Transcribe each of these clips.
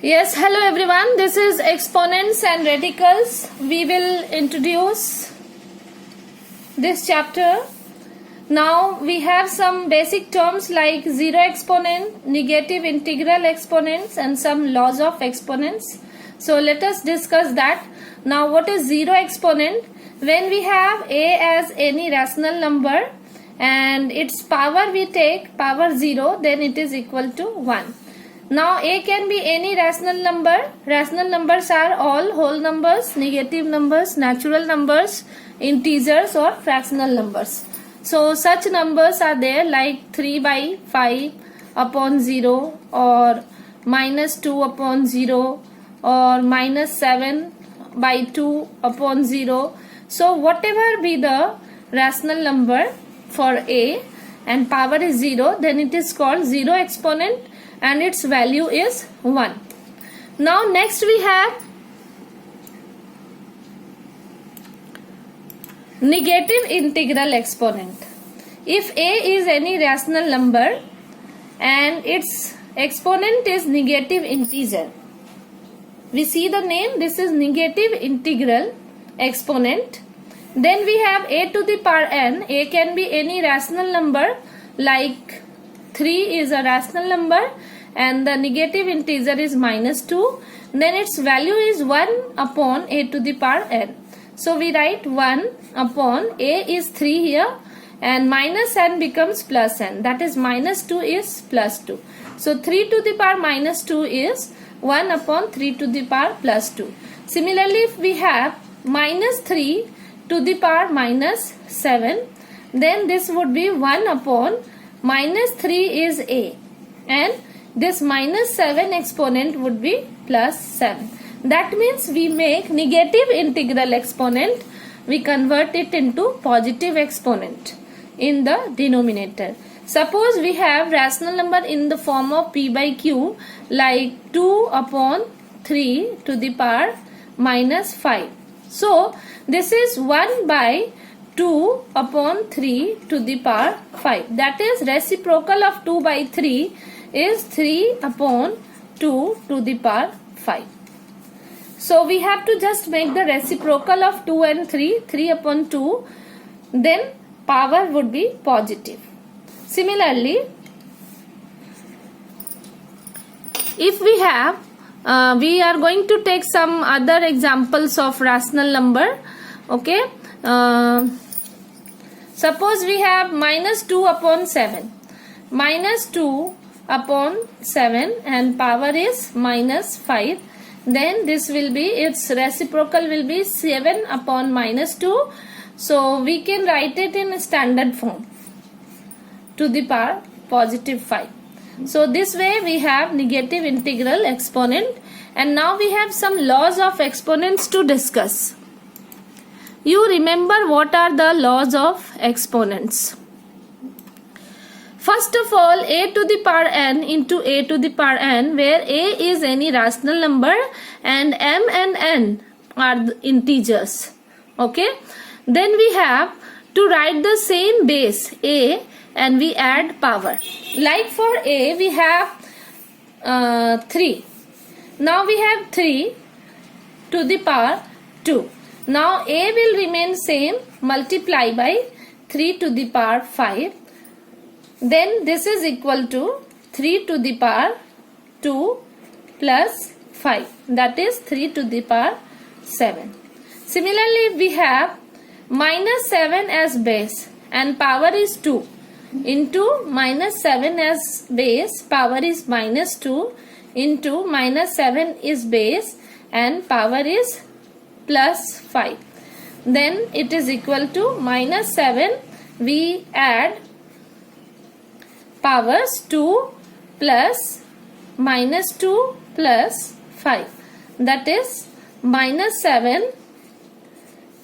Yes, hello everyone. This is exponents and radicals. We will introduce this chapter. Now we have some basic terms like zero exponent, negative integral exponents and some laws of exponents. So let us discuss that. Now what is zero exponent? When we have a as any rational number and its power we take power 0, then it is equal to 1. Now a can be any rational number. Rational numbers are all whole numbers, negative numbers, natural numbers, integers or fractional numbers. So such numbers are there like 3 by 5 upon 0 or minus 2 upon 0 or minus 7 by 2 upon 0. So whatever be the rational number for a and power is 0, then it is called zero exponent and its value is 1. Now next we have negative integral exponent. If a is any rational number and its exponent is negative integer, we see the name, this is negative integral exponent. Then we have a to the power n. A can be any rational number like 3 is a rational number and the negative integer is minus 2. Then its value is 1 upon a to the power n. So we write 1 upon a is 3 here and minus n becomes plus n. That is minus 2 is plus 2. So 3 to the power minus 2 is 1 upon 3 to the power plus 2. Similarly, if we have minus 3 to the power minus 7, then this would be 1 upon minus 3 is a and this minus 7 exponent would be plus 7. That means we make negative integral exponent, we convert it into positive exponent in the denominator. Suppose we have rational number in the form of p by q like 2 upon 3 to the power minus 5. So this is 1 by 2 upon 3 to the power 5. That is reciprocal of 2 by 3 is 3 upon 2 to the power 5. So we have to just make the reciprocal of 2 and 3, 3 upon 2, then power would be positive. Similarly, if we have, we are going to take some other examples of rational number. Okay. Suppose we have minus 2 upon 7. Minus 2 upon 7 and power is minus 5. Then this will be, its reciprocal will be 7 upon minus 2. So we can write it in standard form to the power positive 5. So this way we have negative integral exponent. And now we have some laws of exponents to discuss. You remember what are the laws of exponents. First of all, a to the power n into a to the power n, where a is any rational number and m and n are the integers. Okay. Then we have to write the same base a and we add power. Like for a we have 3. Now we have 3 to the power 2. Now a will remain same, multiply by 3 to the power 5. Then this is equal to 3 to the power 2 plus 5. That is 3 to the power 7. Similarly, we have minus 7 as base and power is 2 into minus 7 as base, power is minus 2 into minus 7 is base and power is plus 5. Then it is equal to minus 7, we add powers 2 plus minus 2 plus 5. That is minus 7,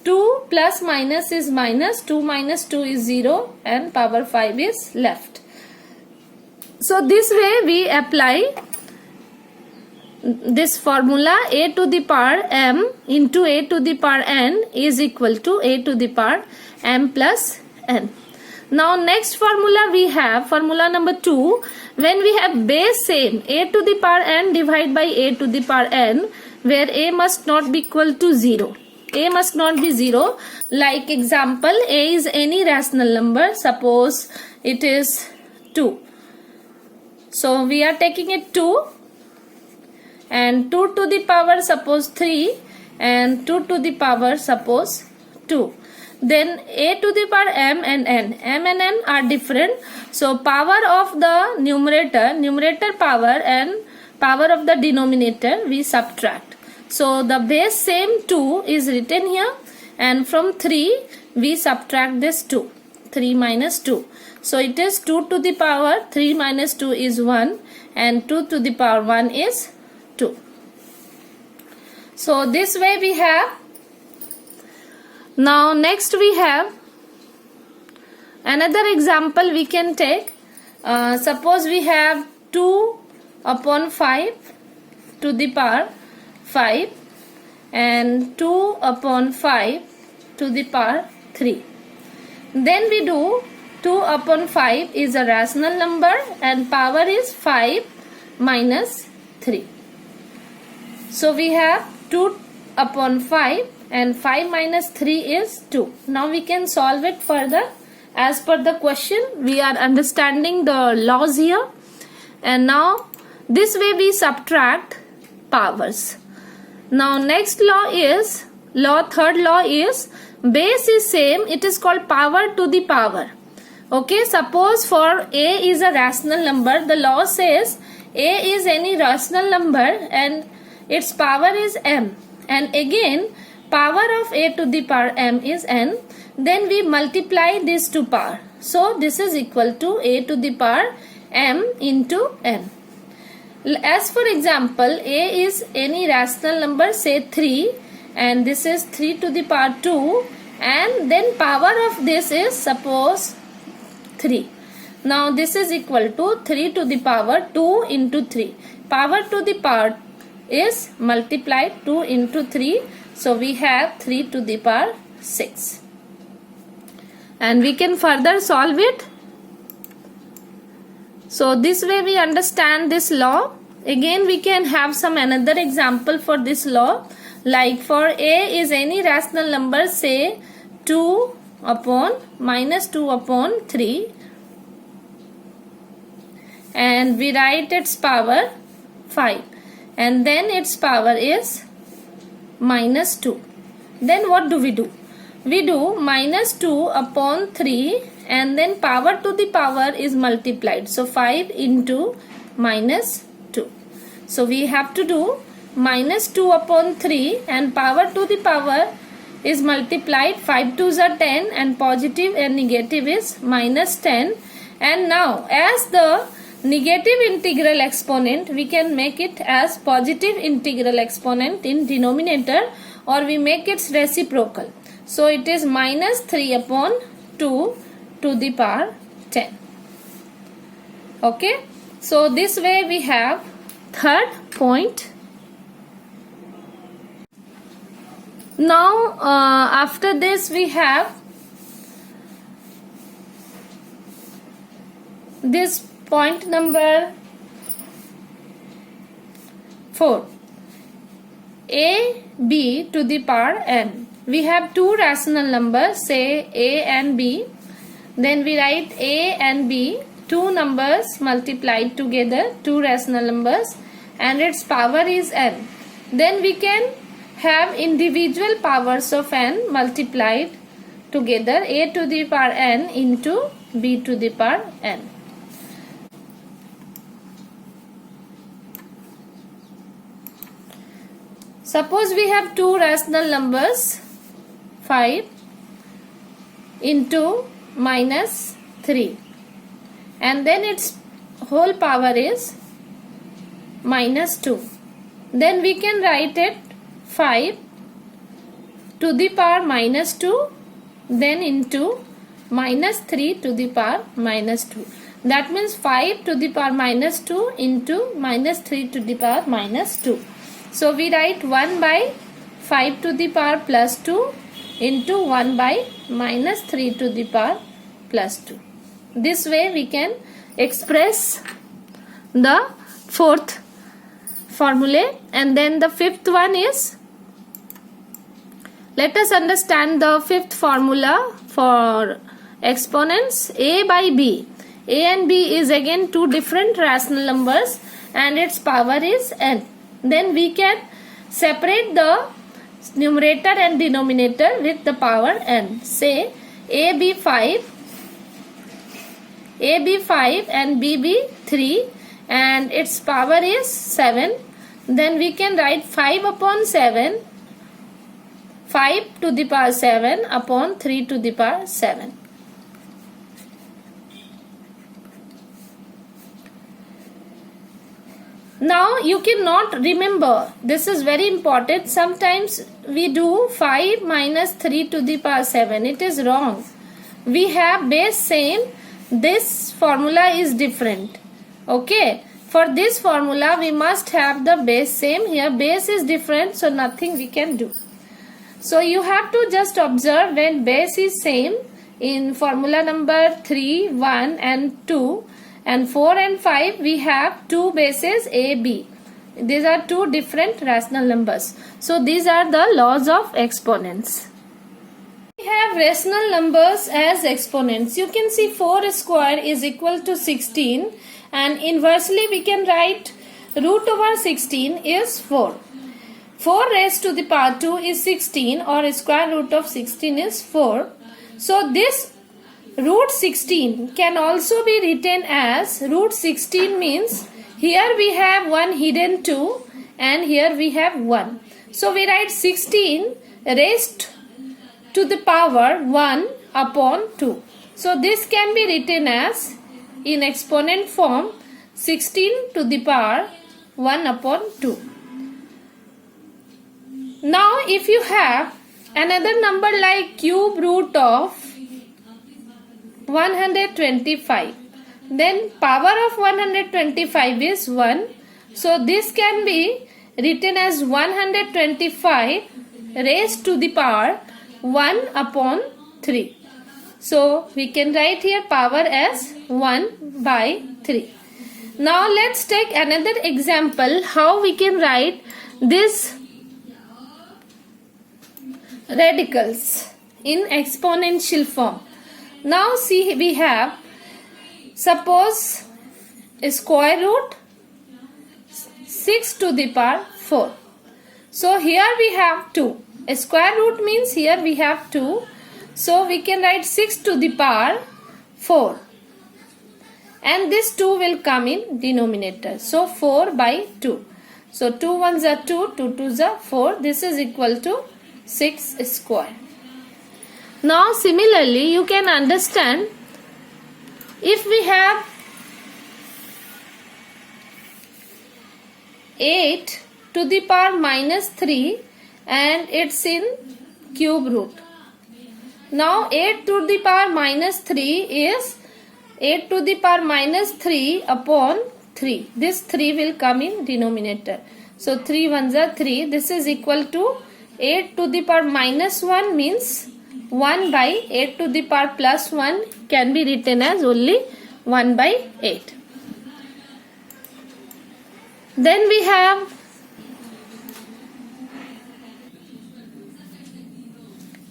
2 plus minus is minus, 2 minus 2 is 0 and power 5 is left. So this way we apply this formula, a to the power m into a to the power n is equal to a to the power m plus n. Now next formula we have formula number 2. When we have base same a to the power n divided by a to the power n, where a must not be equal to 0. A must not be 0. Like example, a is any rational number. Suppose it is 2. So we are taking it 2 and 2 to the power suppose 3 and 2 to the power suppose 2. Then a to the power m and n. M and n are different. So power of the numerator power and power of the denominator we subtract. So the base same 2 is written here, and from 3 we subtract this 2. 3 minus 2. So it is 2 to the power 3 minus 2 is 1 and 2 to the power 1 is 2. So this way we have. Now next we have another example we can take. Suppose we have 2 upon 5 to the power 5 and 2 upon 5 to the power 3. Then we do 2 upon 5 is a rational number and power is 5 minus 3. So we have 2 upon 5 and 5 minus 3 is 2. Now we can solve it further. As per the question, we are understanding the laws here. And now this way we subtract powers. Now next law is, third law is, base is same, it is called power to the power. Okay, suppose for a is a rational number, the law says a is any rational number and its power is m. And again, power of a to the power m is n. Then we multiply this to power. So this is equal to a to the power m into n. As for example, a is any rational number, say 3, and this is 3 to the power 2, and then power of this is suppose 3. Now this is equal to 3 to the power 2 into 3. Power to the power is multiplied 2 into 3. So we have 3 to the power 6. And we can further solve it. So this way we understand this law. Again we can have some another example for this law. Like for a is any rational number, say 2 upon minus 2 upon 3. And we write its power 5. And then its power is minus 2. Then what do? We do minus 2 upon 3 and then power to the power is multiplied. So 5 into minus 2. So we have to do minus 2 upon 3 and power to the power is multiplied. 5 2s are 10 and positive and negative is minus 10. And now as the negative integral exponent, we can make it as positive integral exponent in denominator, or we make its reciprocal. So it is minus 3 upon 2 to the power 10. Okay. So this way we have third point. Now after this we have this point number 4. A, B to the power n. We have two rational numbers, say a and b. Then we write a and b, two numbers multiplied together, two rational numbers, and its power is n. Then we can have individual powers of n multiplied together, a to the power n into b to the power n. Suppose we have two rational numbers, 5 into minus 3, and then its whole power is minus 2. Then we can write it 5 to the power minus 2, then into minus 3 to the power minus 2. That means 5 to the power minus 2 into minus 3 to the power minus 2. So we write 1 by 5 to the power plus 2 into 1 by minus 3 to the power plus 2. This way we can express the fourth formula. And then the fifth one is, let us understand the fifth formula for exponents. A by B. A and B is again two different rational numbers and its power is n. Then we can separate the numerator and denominator with the power n. Say AB5 and BB3 and its power is 7. Then we can write 5 upon 7, 5 to the power 7 upon 3 to the power 7. Now you cannot remember, this is very important. Sometimes we do 5 minus 3 to the power 7. It is wrong. We have base same. This formula is different. Okay. For this formula we must have the base same. Here base is different, so nothing we can do. So you have to just observe when base is same in formula number 3, 1 and 2. And 4 and 5 we have two bases A, B. These are two different rational numbers. So these are the laws of exponents. We have rational numbers as exponents. You can see 4 square is equal to 16 and inversely we can write root over 16 is 4. 4 raised to the power 2 is 16 or square root of 16 is 4. So this root 16 can also be written as root 16 means here we have one hidden 2 and here we have 1. So we write 16 raised to the power 1 upon 2. So this can be written as in exponent form 16 to the power 1 upon 2. Now if you have another number like cube root of 125, then power of 125 is 1. So this can be written as 125 raised to the power 1 upon 3. So we can write here power as 1 by 3. Now let's take another example how we can write this radicals in exponential form. Now see, we have, suppose square root 6 to the power 4. So here we have 2. Square root means here we have 2. So we can write 6 to the power 4. And this 2 will come in denominator. So 4 by 2. So 2 ones are 2, 2 twos are 4. This is equal to 6 square. Now similarly you can understand if we have 8 to the power minus 3 and it's in cube root. Now 8 to the power minus 3 is 8 to the power minus 3 upon 3. This 3 will come in denominator. So 3 ones are 3. This is equal to 8 to the power minus 1 means 1 by 8 to the power plus 1 can be written as only 1 by 8. Then we have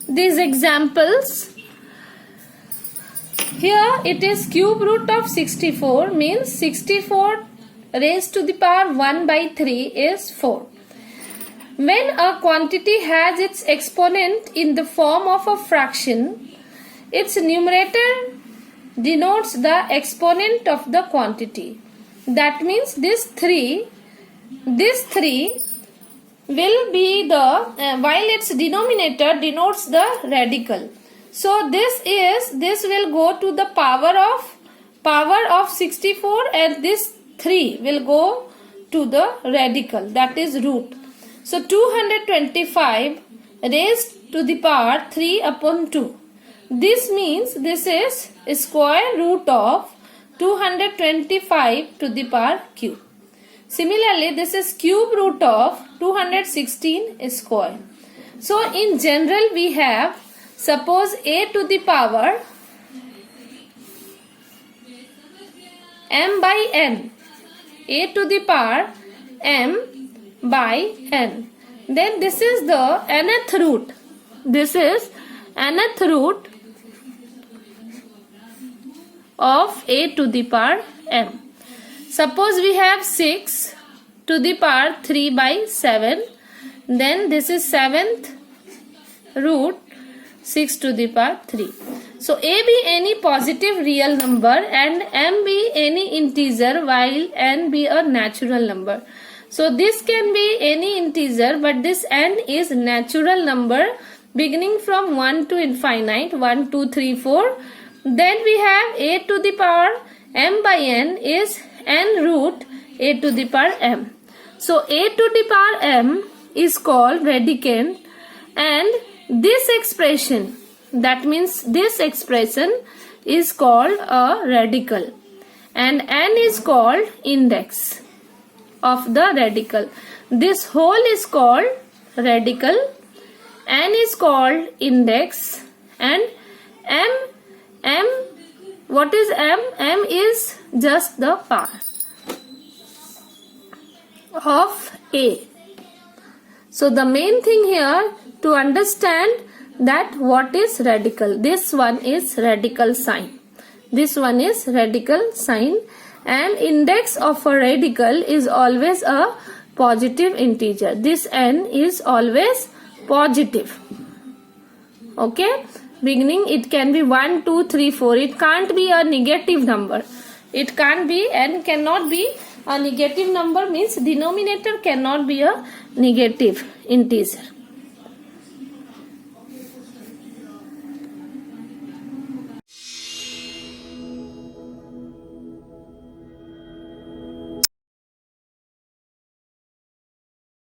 these examples. Here it is cube root of 64 means 64 raised to the power 1 by 3 is 4. When a quantity has its exponent in the form of a fraction, its numerator denotes the exponent of the quantity. That means this 3 will be the, while its denominator denotes the radical. So this will go to the power of 64 and this 3 will go to the radical, that is root. So 225 raised to the power 3 upon 2. This means this is square root of 225 to the power cube. Similarly, this is cube root of 216 square. So in general we have, suppose a to the power m by n, a to the power m by n. Then this is the nth root. This is nth root of a to the power m. Suppose we have 6 to the power 3 by 7. Then this is 7th root 6 to the power 3. So a be any positive real number and m be any integer while n be a natural number. So this can be any integer, but this n is natural number beginning from 1 to infinite, 1, 2, 3, 4. Then we have a to the power m by n is n root a to the power m. So a to the power m is called radicand, and this expression, that means this expression is called a radical, and n is called index of the radical. This whole is called radical, n is called index, and m, what is m? M is just the power of a. So the main thing here to understand that what is radical. This one is radical sign. This one is radical sign, and index of a radical is always a positive integer. This n is always positive. Okay, beginning it can be 1, 2, 3, 4. It can't be a negative number. It can't be, n cannot be a negative number, means denominator cannot be a negative integer.